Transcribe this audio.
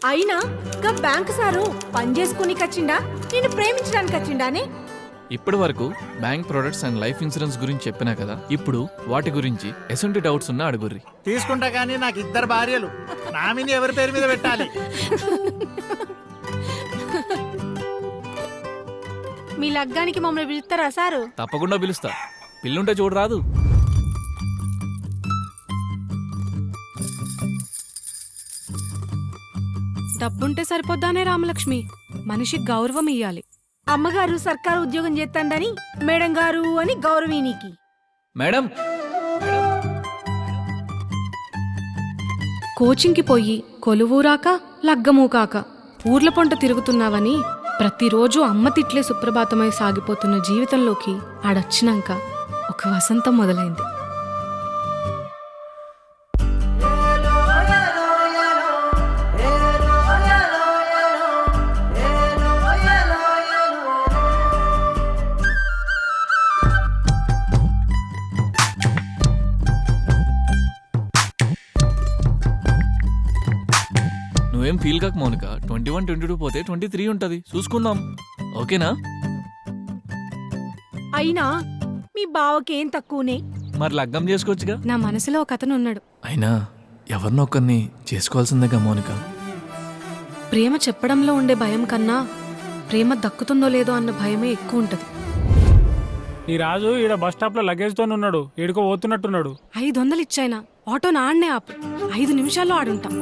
అయినా గా bank sir పని చేసుకుని కచ్చిండా నేను ప్రేమించడానికి కచ్చిండానే. ఇప్పటి వరకు bank products and life insurance గురించి చెప్పినా కదా, ఇప్పుడు వాటి గురించి ఎసొంటి డౌట్స్ ఉన్నా అడుగుర్రి. తీసుకుంటా కానీ నాకు 2 భార్యలు, నామిని ఎవరి పేరు మీద పెట్టాలి? మీ లగ్గానికి మమ్మల్ని పిలుస్తారా సారు? తప్పకుండా పిలుస్తా, పిల్లుంటే చూడు రాదు. డబ్బుంటే సరిపోద్దానే రామలక్ష్మి, మనిషికి గౌరవం ఇయ్యాలి. అమ్మగారు సర్కారు ఉద్యోగం చేస్తాండని మేడం గారు అని గౌరవీనికి. మేడం, కోచింగ్కి పోయి కొలువూరాక లగ్గమూకాక ఊర్ల పొంట తిరుగుతున్నావని ప్రతిరోజు అమ్మ తిట్లే సుప్రభాతమై సాగిపోతున్న జీవితంలోకి ఆడొచ్చినాక ఒక వసంతం మొదలైంది. నువ్వేం ఫీల్ కాక మౌనిక, 21, 22 పోతే 23 ఉంటది, చూసుకుందాం. ఓకేనా? అయినా మీ బావకేం తక్కువనే. మరి లగ్గం చేసుకోవచ్చుగా. నా మనసులో ఒక అతను ఉన్నాడు. అయినా ఎవరినొక్కరిని చేసుకోవాల్సిందేగా మౌనిక. ప్రేమ చెప్పడంలో ఉండే భయం కన్నా ప్రేమ దక్కుతుందో లేదో అన్న భయమే ఎక్కువ ఉంటది. ఈ రాజు ఈడ బస్ స్టాప్ లో లగేజ్ తో ఉన్నాడు, ఏడుకో పోతున్నట్టున్నాడు. 500 ఇచ్చాయినా ఆటో నాన్నే ఆపు, 5 నిమిషాల్లో ఆడుంటాం.